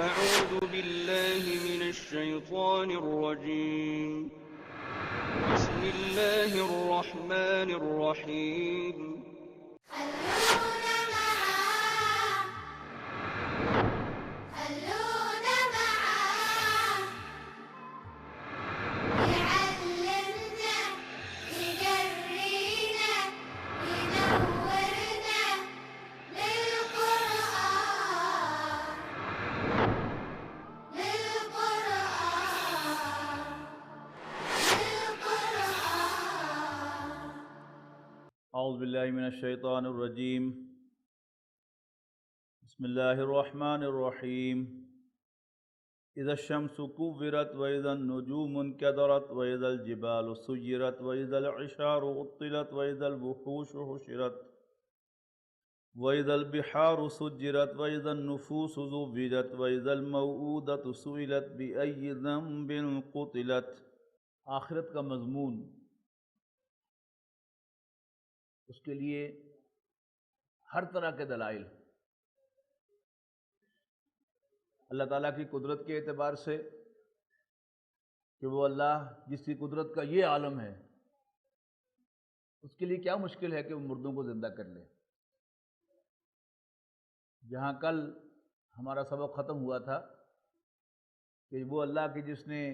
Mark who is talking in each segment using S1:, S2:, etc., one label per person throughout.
S1: أعوذ بالله من الشيطان الرجيم. بسم الله الرحمن الرحيم.
S2: اعوذ باللہ من الشیطان الرجیم. بسم اللہ الرحمن الرحیم. اذا الشمس كورت واذا النجوم انكدرت واذا الجبال سيرت واذا العشار عطلت واذا الوحوش حشرت واذا البحار سجرت واذا النفوس زوجت واذا الموءودة سئلت بأي ذنب قتلت. آخرت کا مضمون، اس کے لیے ہر طرح کے دلائل، اللہ تعالیٰ کی قدرت کے اعتبار سے کہ وہ اللہ جس کی قدرت کا یہ عالم ہے، اس کے لیے کیا مشکل ہے کہ وہ مردوں کو زندہ کر لے. جہاں کل ہمارا سبق ختم ہوا تھا کہ وہ اللہ کی جس نے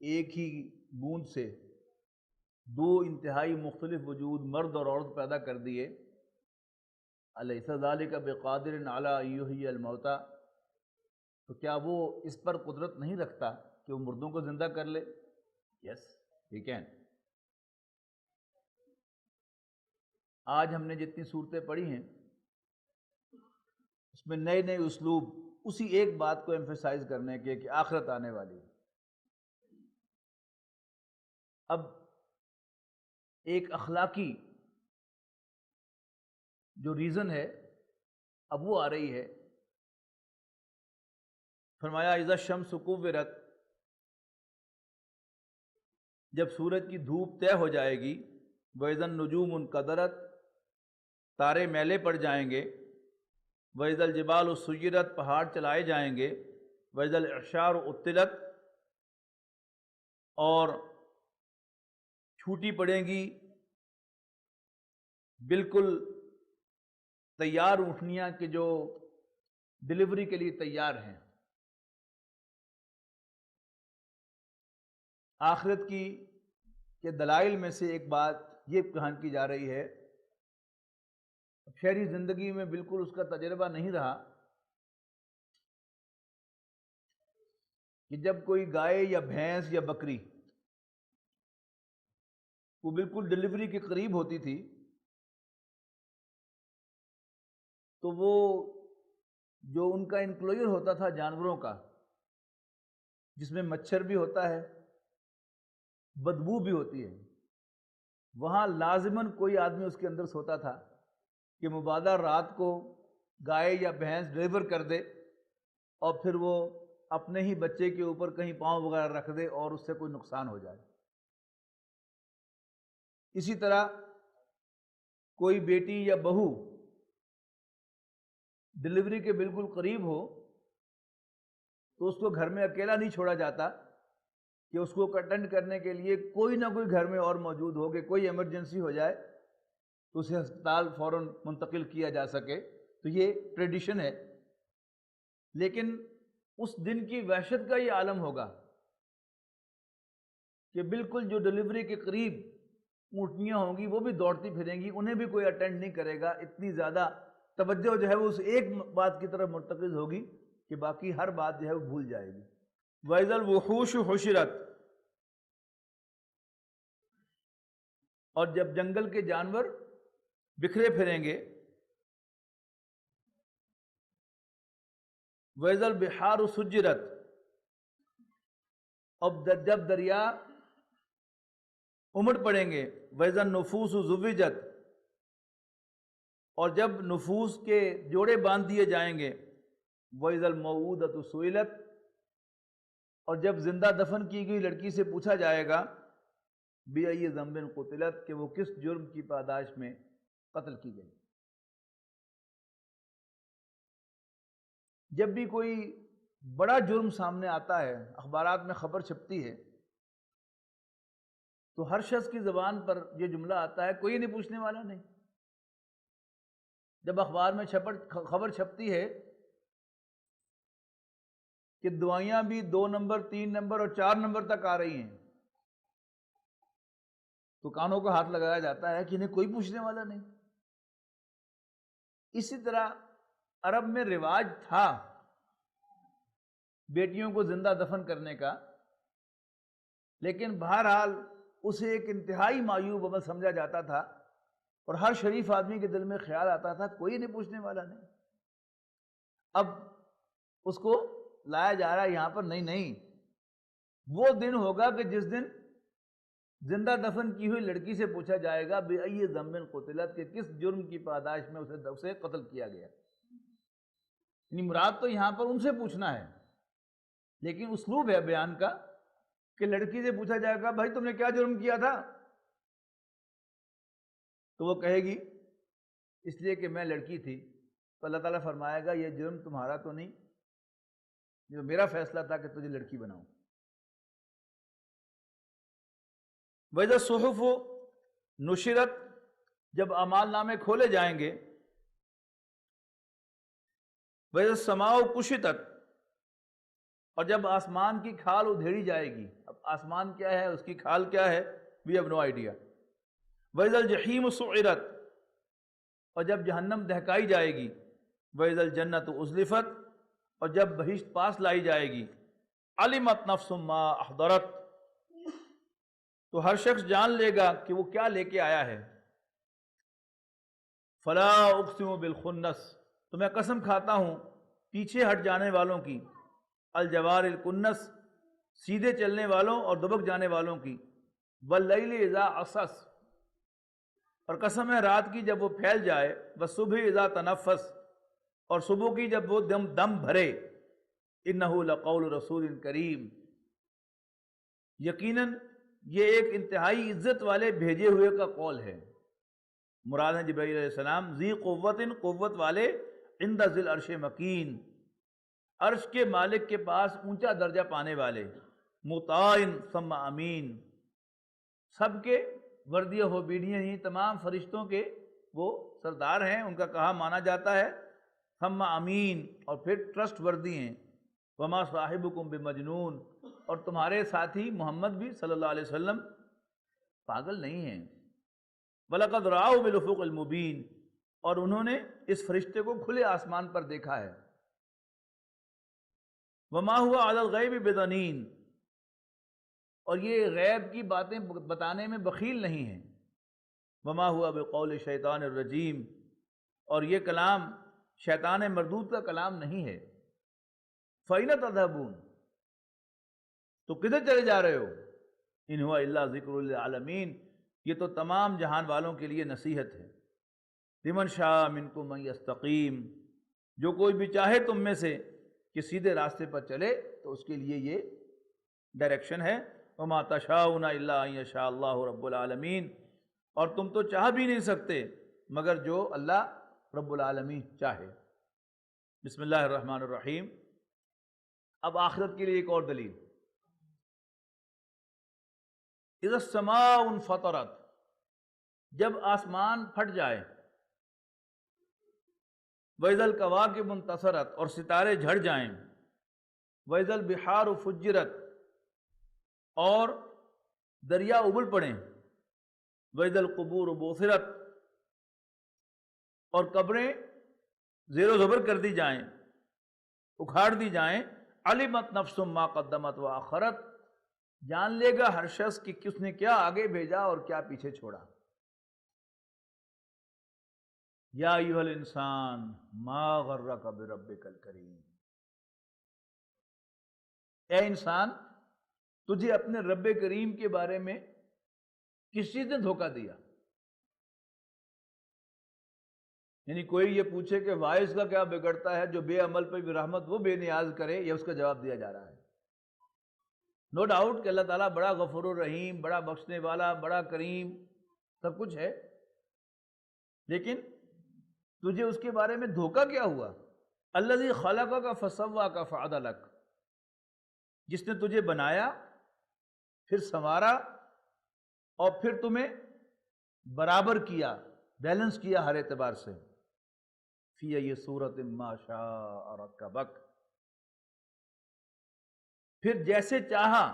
S2: ایک ہی بوند سے دو انتہائی مختلف وجود مرد اور عورت پیدا کر دیے، الیس ذالک بقادر علی ان یحیی الموتى، تو کیا وہ اس پر قدرت نہیں رکھتا کہ وہ مردوں کو زندہ کر لے؟ یس ہی کین. آج ہم نے جتنی صورتیں پڑھی ہیں اس میں نئے نئے اسلوب اسی ایک بات کو ایمفیسائز کرنے کے کہ آخرت آنے والی ہے. اب ایک اخلاقی جو ریزن ہے اب وہ آ رہی ہے. فرمایا اذا الشمس کورت، جب سورج کی دھوپ طے ہو جائے گی، واذا النجوم انکدرت، تارے میلے پڑ جائیں گے، واذا الجبال سیرت، پہاڑ چلائے جائیں گے، واذا العشار عطلت، اور چھوٹی پڑیں گی بالکل تیار اونٹنیاں کہ جو ڈلیوری کے لیے تیار ہیں. آخرت کی کے دلائل میں سے ایک بات یہ بیان کی جا رہی ہے، شہری زندگی میں بالکل اس کا تجربہ نہیں رہا کہ جب کوئی گائے یا بھینس یا بکری وہ بالکل ڈلیوری کے قریب ہوتی تھی تو وہ جو ان کا انکلوئر ہوتا تھا جانوروں کا، جس میں مچھر بھی ہوتا ہے، بدبو بھی ہوتی ہے، وہاں لازماً کوئی آدمی اس کے اندر سوتا تھا کہ مبادا رات کو گائے یا بھینس ڈلیور کر دے اور پھر وہ اپنے ہی بچے کے اوپر کہیں پاؤں وغیرہ رکھ دے اور اس سے کوئی نقصان ہو جائے. اسی طرح کوئی بیٹی یا بہو ڈلیوری کے بالکل قریب ہو تو اس کو گھر میں اکیلا نہیں چھوڑا جاتا کہ اس کو اٹینڈ کرنے کے لیے کوئی نہ کوئی گھر میں اور موجود ہو کہ کوئی ایمرجنسی ہو جائے تو اسے ہسپتال فوراً منتقل کیا جا سکے. تو یہ ٹریڈیشن ہے. لیکن اس دن کی وحشت کا یہ عالم ہوگا کہ بالکل جو ڈلیوری کے قریب اونٹنیاں ہوں گی وہ بھی دوڑتی پھریں گی، انہیں بھی کوئی اٹینڈ نہیں کرے گا. اتنی زیادہ توجہ جو ہے وہ اس ایک بات کی طرف مرتکز ہوگی کہ باقی ہر بات جو ہے وہ بھول جائے گی. وَإِذَا الْوُحُوشُ حُشِرَتْ، اور جب جنگل کے جانور بکھرے پھریں گے. وَإِذَا الْبِحَارُ سُجِّرَتْ، اب جب دریا امڑ پڑیں گے. وَإِذَا النُّفُوسُ زُوِّجَتْ، اور جب نفوس کے جوڑے باندھ دیے جائیں گے. وَإِذَا الْمَوْءُودَةُ سُئِلَتْ، اور جب زندہ دفن کی گئی لڑکی سے پوچھا جائے گا بِأَيِّ ذَنبٍ قُتِلَتْ، کہ وہ کس جرم کی پاداش میں قتل کی گئی. جب بھی کوئی بڑا جرم سامنے آتا ہے، اخبارات میں خبر چھپتی ہے، تو ہر شخص کی زبان پر یہ جملہ آتا ہے، کوئی نہیں پوچھنے والا نہیں۔ جب اخبار میں خبر چھپتی ہے کہ دوائیاں بھی 2 نمبر 3 نمبر اور 4 نمبر تک آ رہی ہیں، تو کانوں کو ہاتھ لگایا جاتا ہے کہ انہیں کوئی پوچھنے والا نہیں۔ اسی طرح عرب میں رواج تھا بیٹیوں کو زندہ دفن کرنے کا، لیکن بہرحال اسے ایک انتہائی معیوب عمل سمجھا جاتا تھا، اور ہر شریف آدمی کے دل میں خیال آتا تھا کوئی نہیں پوچھنے والا نہیں۔ اب اس کو لایا جا رہا ہے یہاں پر، نہیں، وہ دن ہوگا کہ جس دن زندہ دفن کی ہوئی لڑکی سے پوچھا جائے گا بِأَيِّ ذَنبٍ قُتِلَتْ، کہ کس جرم کی پاداش میں اسے قتل کیا گیا۔ یعنی مراد تو یہاں پر ان سے پوچھنا ہے، لیکن اسلوب ہے بیان کا کہ لڑکی سے پوچھا جائے گا بھائی تم نے کیا جرم کیا تھا، تو وہ کہے گی اس لیے کہ میں لڑکی تھی، تو اللہ تعالیٰ فرمائے گا یہ جرم تمہارا تو نہیں، جو میرا فیصلہ تھا کہ تجھے لڑکی بناؤں۔ وَإِذَا الصُّحُفُ نُشِرَتْ، جب اعمال نامے کھولے جائیں گے، وَإِذَا السَّمَاءُ كُشِطَتْ، اور جب آسمان کی کھال ادھیڑی جائے گی۔ اب آسمان کیا ہے، اس کی کھال کیا ہے، we have no idea۔ وَإِذَا الْجَحِيمُ سُعِرَتْ، اور جب جہنم دہکائی جائے گی۔ وَإِذَا الْجَنَّةُ أُزْلِفَتْ، اور جب بہشت پاس لائی جائے گی۔ عَلِمَتْ نَفْسٌ مَّا أَحْضَرَتْ، تو ہر شخص جان لے گا کہ وہ کیا لے کے آیا ہے۔ فَلَا أُقْسِمُ بِالْخُنَّسِ، تو میں قسم کھاتا ہوں پیچھے ہٹ جانے والوں کی۔ الجوار الکنس، سیدھے چلنے والوں اور دبک جانے والوں کی۔ واللیل اذا عسعس، اور قسم ہے رات کی جب وہ پھیل جائے۔ والصبح اذا تنفس، اور صبح کی جب وہ دم بھرے۔ انہ لقول رسول کریم، یقیناً یہ ایک انتہائی عزت والے بھیجے ہوئے کا قول ہے۔ مراد ہے جبرائیل علیہ السلام، ذی قوت، قوت والے، عند ذی العرش مکین، عرش کے مالک کے پاس اونچا درجہ پانے والے۔ مطاع ثم امین، سب کے وردی و obedient ہی تمام فرشتوں کے وہ سردار ہیں، ان کا کہا مانا جاتا ہے۔ ثم امین، اور پھر ٹرسٹ وردی ہیں۔ وما صاحبکم بمجنون، اور تمہارے ساتھی محمد بھی صلی اللہ علیہ وسلم پاگل نہیں ہیں۔ وَلَقَدْ رَآهُ بِالْأُفُقِ الْمُبِينِ، اور انہوں نے اس فرشتے کو کھلے آسمان پر دیکھا ہے۔ وَمَا هُوَ عَلَى الْغَيْبِ بِضَنِينٍ، اور یہ غیب کی باتیں بتانے میں بخیل نہیں ہیں۔ وَمَا هُوَ بِقَوْلِ الشَّيْطَانِ الرَّجِيمِ، اور یہ کلام شیطان مردود کا کلام نہیں ہے۔ فَأَيْنَ تَذْهَبُونَ، تو کدھر چلے جا رہے ہو؟ إِنْ هُوَ إِلَّا ذِكْرٌ لِلْعَالَمِينَ، یہ تو تمام جہان والوں کے لیے نصیحت ہے۔ لمن شاء منکم ان یستقیم، جو کوئی بھی چاہے تم میں سے کہ سیدھے راستے پر چلے تو اس کے لیے یہ ڈائریکشن ہے۔ وما تشاءون الا ان یشاء اللہ رب العالمین، اور تم تو چاہ بھی نہیں سکتے مگر جو اللہ رب العالمین چاہے۔ بسم اللہ الرحمن الرحیم۔ اب آخرت کے لیے ایک اور دلیل۔ اذا السماء انفطرت، جب آسمان پھٹ جائے۔ وَإِذَا الْكَوَاكِبُ انتَثَرَتْ، اور ستارے جھڑ جائیں۔ وَإِذَا الْبِحَارُ فُجِّرَتْ، اور دریا ابل پڑیں۔ وَإِذَا الْقُبُورُ بُعْثِرَتْ، اور قبریں زیر و زبر کر دی جائیں، اکھاڑ دی جائیں۔ عَلِمَتْ نَفْسٌ مَّا قَدَّمَتْ وَأَخَّرَتْ، جان لے گا ہر شخص کہ کس نے کیا آگے بھیجا اور کیا پیچھے چھوڑا۔ یا ایھا الانسان ما غرک بربک الکریم، اے انسان تجھے اپنے رب کریم کے بارے میں کس چیز نے دھوکہ دیا؟ یعنی کوئی یہ پوچھے کہ وائس کا کیا بگڑتا ہے جو بے عمل پہ بھی رحمت وہ بے نیاز کرے، یہ اس کا جواب دیا جا رہا ہے۔ نو ڈاؤٹ کہ اللہ تعالیٰ بڑا غفور الرحیم، بڑا بخشنے والا، بڑا کریم، سب کچھ ہے، لیکن تجھے اس کے بارے میں دھوکہ کیا ہوا؟ الذی خلقک فسواک فعدلک، جس نے تجھے بنایا پھر سنوارا اور پھر تمہیں برابر کیا، بیلنس کیا ہر اعتبار سے، فی ای صورت ما شاء رکبک، پھر جیسے چاہا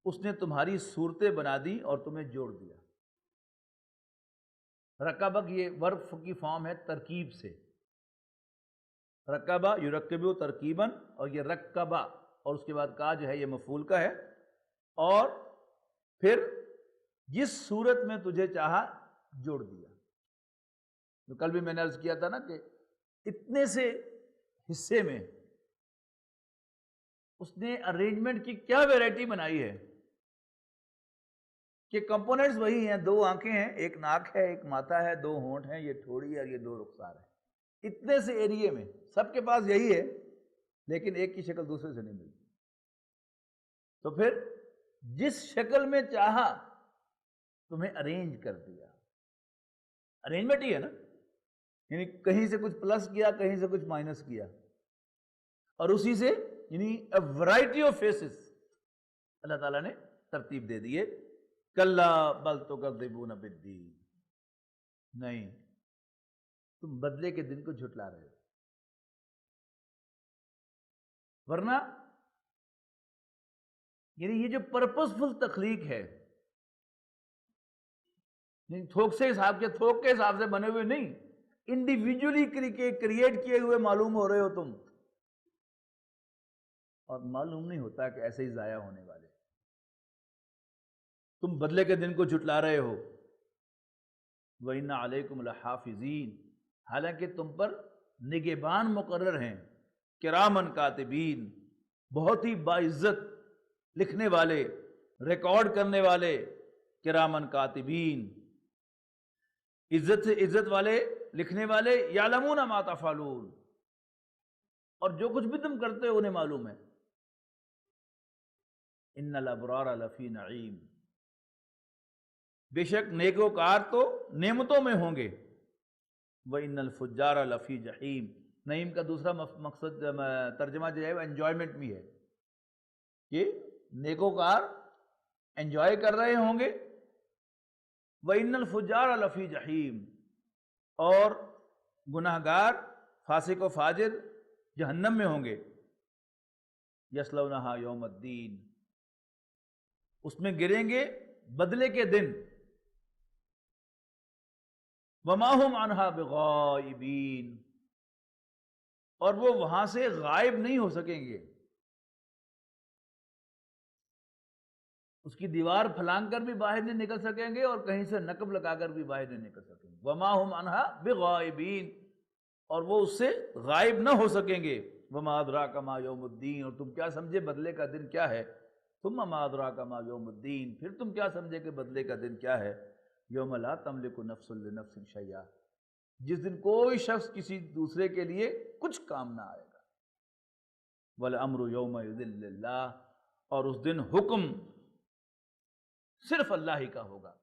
S2: اس نے تمہاری صورتیں بنا دی اور تمہیں جوڑ دیا۔ رکبک یہ ورب کی فارم ہے ترکیب سے، رکبہ یرکبو ترکیباً، اور یہ رکبہ اور اس کے بعد کا جو ہے یہ مفعول کا ہے، اور پھر جس صورت میں تجھے چاہا جوڑ دیا۔ تو کل بھی میں نے عرض کیا تھا نا کہ اتنے سے حصے میں اس نے ارینجمنٹ کی کیا ویرائٹی بنائی ہے کہ کمپوننٹس وہی ہیں، دو آنکھیں ہیں، ایک ناک ہے، ایک ماتھا ہے، دو ہونٹ ہیں، یہ ٹھوڑی ہے اور یہ دو رخسار ہے، اتنے سے ایریے میں سب کے پاس یہی ہے، لیکن ایک کی شکل دوسرے سے نہیں ملتی۔ تو پھر جس شکل میں چاہا تمہیں ارینج کر دیا، ارینجمنٹ ہی ہے نا، یعنی کہیں سے کچھ پلس کیا، کہیں سے کچھ مائنس کیا، اور اسی سے یعنی ورائٹی آف فیسز اللہ تعالیٰ نے ترتیب دے دیے۔ کلا بل تکذبون بالدین، نہیں تم بدلے کے دن کو جھٹلا رہے ہو، ورنہ یعنی یہ جو پرپسفل تخلیق ہے، تھوک سے حساب کے تھوک کے حساب سے بنے ہوئے نہیں، انڈیویجولی کریٹ کیے ہوئے معلوم ہو رہے ہو تم، اور معلوم نہیں ہوتا کہ ایسے ہی ضائع ہونے والے، تم بدلے کے دن کو جھٹلا رہے ہو۔ وَإِنَّ عَلَيْكُمْ لَحَافِظِينَ، حالانکہ تم پر نگہبان مقرر ہیں، کرامن کاتبین، بہت ہی باعزت لکھنے والے، ریکارڈ کرنے والے، کرامن کاتبین، عزت سے عزت والے لکھنے والے، یعلمون ما تفعلون، اور جو کچھ بھی تم کرتے ہو انہیں معلوم ہے۔ ان الابرار لفی نعیم، بے شک نیکوکار تو نعمتوں میں ہوں گے، وَإِنَّ الْفُجَّارَ لَفِي جَحِيمٍ، نعیم کا دوسرا مقصد ترجمہ جو ہے وہ انجوائمنٹ بھی ہے، کہ نیکوکار انجوائے کر رہے ہوں گے، وَإِنَّ الْفُجَّارَ لَفِي جَحِيمٍ، اور گناہگار فاسق و فاجر جہنم میں ہوں گے، یصلونها یوم الدین، اس میں گریں گے بدلے کے دن، وما هم عنها بغائبین، اور وہ وہاں سے غائب نہیں ہو سکیں گے، اس کی دیوار پھلانگ کر بھی باہر نہیں نکل سکیں گے اور کہیں سے نقب لگا کر بھی باہر نہیں نکل سکیں گے، وما هم عنها بغائبین، اور وہ اس سے غائب نہ ہو سکیں گے، وما ادراک ما یوم الدین، اور تم کیا سمجھے بدلے کا دن کیا ہے، ثم ما ادراک ما یوم الدین، پھر تم کیا سمجھے کہ بدلے کا دن کیا ہے، یوم لا تملک نفس لنفس شیئا، جس دن کوئی شخص کسی دوسرے کے لیے کچھ کام نہ آئے گا، والامر یومئذ للہ، اور اس دن حکم صرف اللہ ہی کا ہوگا،